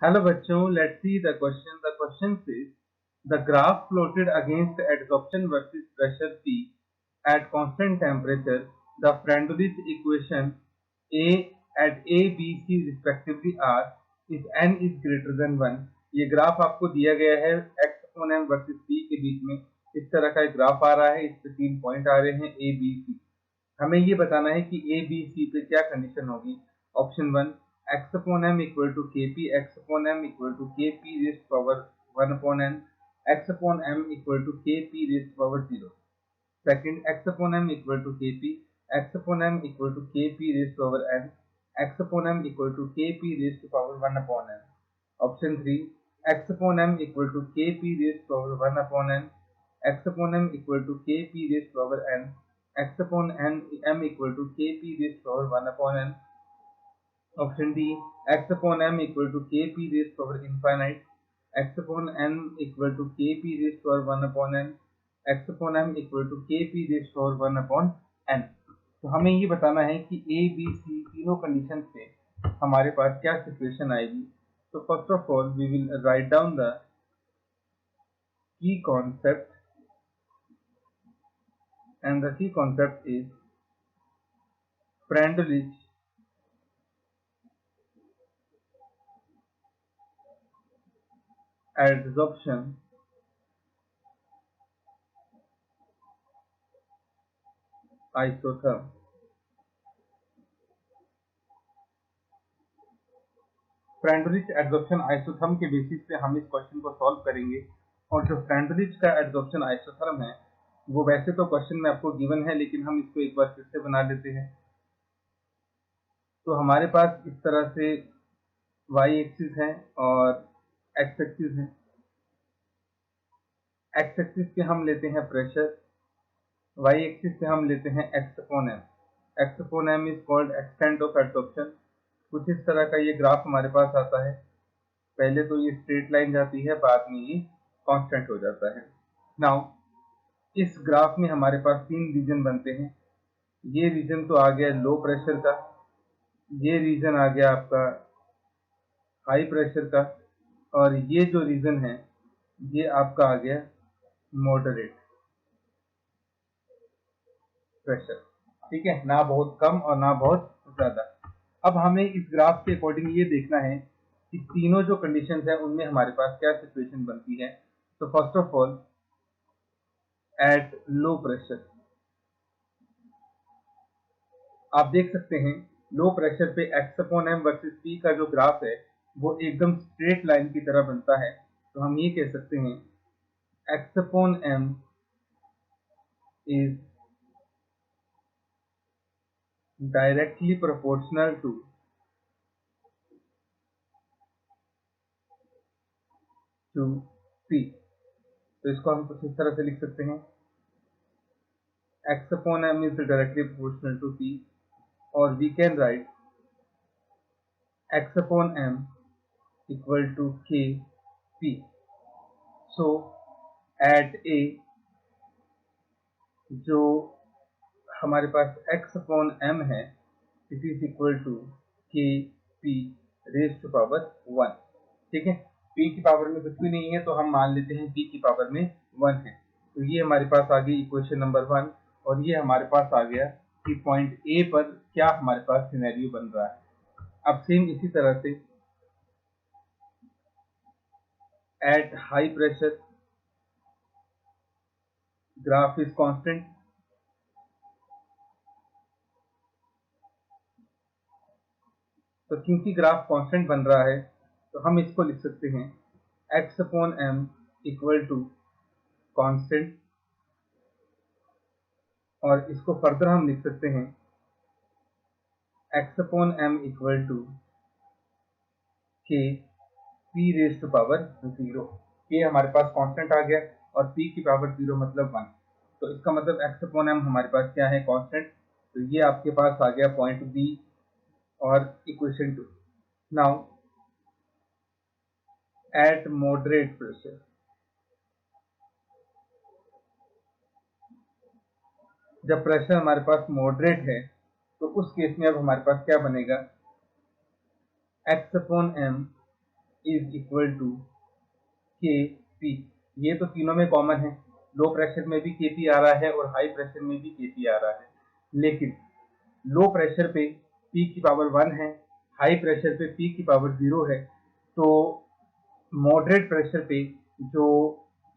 Hello बच्चों, let's see the question. The question says the graph plotted against adsorption versus pressure P at constant temperature. The Friendlich equation A at A, B, C respectively are if n is greater than 1. ये graph आपको दिया गया है x upon m versus P के बीच में. इस तरह का एक ग्राफ आ रहा है. इस पे 3 पॉइंट आ रहे हैं A, B, C. हमें ये बताना है कि A, B, C पे क्या कंडीशन होगी. Option 1, x upon m equal to kp, x upon m equal to kp raised to power 1 upon n, x upon m equal to kp raised to power 0. Second, x upon m equal to kp, x upon m equal to kp raised to power n, x upon m equal to kp raised to power 1 upon n. Option 3, x upon m equal to kp raised to power 1 upon n, x upon m equal to kp raised to power n, x upon m equal to kp raised to power 1 upon n. Option D, x upon m equal to kp raised to power infinite, x upon n equal to kp raised to power 1 upon n, x upon m equal to kp raised to power 1 upon n. तो हमें ये बताना है कि A, B, C तीनों condition से हमारे पास क्या सिचुएशन आएगी. तो first of all we will write down the key concept, and the key concept is Friendlich adsorption isotherm. Freundlich adsorption isotherm के बेसिस पे हम इस क्वेश्चन को सॉल्व करेंगे. और जो फ्रेंडलिच का एडजॉर्प्शन आइसोथर्म है वो वैसे तो क्वेश्चन में आपको गिवन है, लेकिन हम इसको एक बार फिर से बना लेते हैं. तो हमारे पास इस तरह से y एक्सिस है और x एक्सिस है. x एक्सिस पे हम लेते हैं प्रेशर, y एक्सिस पे हम लेते हैं x upon m. x upon m is called extent of adsorption. कुछ इस तरह का ये ग्राफ हमारे पास आता है. पहले तो ये स्ट्रेट लाइन जाती है, बाद में ये कांस्टेंट हो जाता है. नाउ इस ग्राफ में हमारे पास 3 रीजन बनते हैं. ये रीजन तो आ गया लो प्रेशर का, ये रीजन आ गया आपका हाई प्रेशर का, और ये जो रीजन है ये आपका आ गया मॉडरेट प्रेशर. ठीक है, ना बहुत कम और ना बहुत ज्यादा. अब हमें इस ग्राफ के अकॉर्डिंग ये देखना है कि तीनों जो कंडीशंस है उनमें हमारे पास क्या सिचुएशन बनती है. तो first of all at low pressure आप देख सकते हैं लो प्रेशर पे x upon m versus P का जो ग्राफ है वो एकदम स्ट्रेट लाइन की तरह बनता है. तो हम ये कह सकते हैं x upon m is directly proportional to P. तो इसको हम कुछ इस तरह से लिख सकते हैं x upon m is directly proportional to P, or we can write x upon m equal to Kp. So at A जो हमारे पास x upon m है it is equal to Kp raised to power 1. ठीक है, p की power में कुछ भी नहीं है तो हम मान लेते हैं p की पावर में 1 है. तो ये हमारे पास आ गई इक्वेशन नंबर 1, और ये हमारे पास आ गया कि पॉइंट ए पर क्या हमारे पास सिनेरियो बन रहा है. अब सेम इसी तरह से at high pressure graph is constant. तो क्योंकि ग्राफ कांस्टेंट बन रहा है तो हम इसको लिख सकते हैं x upon m equal to constant, और इसको फर्दर हम लिख सकते हैं x upon m equal to k p raise to power 0. k हमारे पास कांस्टेंट आ गया और p की पावर 0 मतलब 1. तो इसका मतलब x अपॉन m हमारे पास क्या है, कांस्टेंट. तो ये आपके पास आ गया पॉइंट B और equation 2. Now at moderate pressure जब प्रेशर हमारे पास मॉडरेट है तो उस केस में अब हमारे पास क्या बनेगा, x upon m is equal to k p. ये तो तीनों में कॉमन है, लो प्रेशर में भी के पी आ रहा है और हाई प्रेशर में भी के पी आ रहा है। लेकिन लो प्रेशर पे पी की पावर 1 है, हाई प्रेशर पे पी की पावर 0 है। तो मॉडरेट प्रेशर पे जो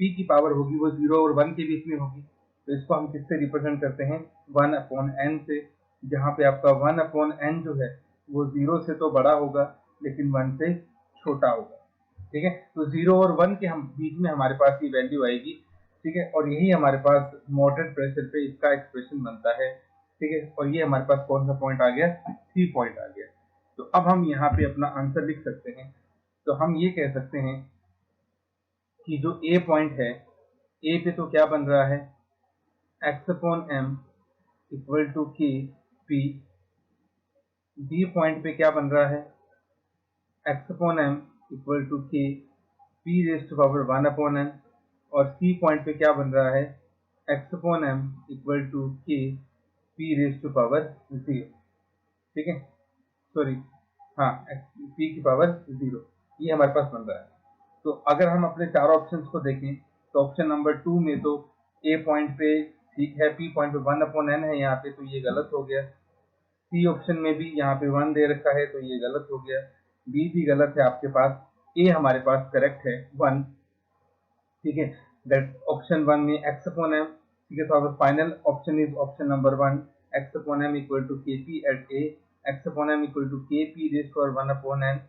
पी की पावर होगी वो 0 और 1 के बीच में होगी। तो इसको हम किससे रिप्रेजेंट करते हैं, 1/n से, जहाँ पे आपका 1/n जो है वो 0 से तो बड़ा होगा लेकिन 1 से छोटा होगा। ठीक है, तो 0 और 1 के हम बीच में हमारे पास ये वैल्यू आएगी। ठीक है, और यही हमारे पास मॉडरेट प्रेशर पे इसका एक्सप्रेशन बनता है। ठीक है, और ये हमारे पास कौन सा पॉइंट आ गया, सी पॉइंट आ गया। तो अब हम यहाँ पे अपना आंसर लिख सकते हैं। तो हम ये कह सकते हैं कि जो ए पॉइंट है, ए पे तो क्या बन रहा है, x/m equal to k p. B point पे क्या बन रहा है, x/m equal to k p raise to power 1/n। और सी पॉइंट पे क्या बन रहा है, x/m equal to k p raise to power 0। ठीक है, सॉरी, हाँ, पी की पावर 0, ये हमारे पास बन रहा है। तो अगर हम अपने चार ऑप्शंस को देखें तो ऑप्शन नंबर 2 में तो ए पॉइंट पे ठीक है, पी पॉइंट पे 1/n है यहाँ पे, तो ये गलत हो गया। सी ऑप्शन में भी यहाँ पे 1 दे रखा है तो ये गलत हो गया। बी भी गलत है आपके पास, ए हमारे पास करेक्ट है 1। ठीक है, दैट ऑप्शन 1 में x/m। ठीक है, तो our final option is option number 1, x/m equal to kp at a, x/m equal to kp raised to power 1/n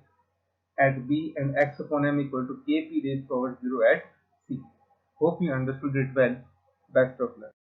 at b, and x/m equal to kp raised to power 0 at c. Hope you understood it well. Best of luck.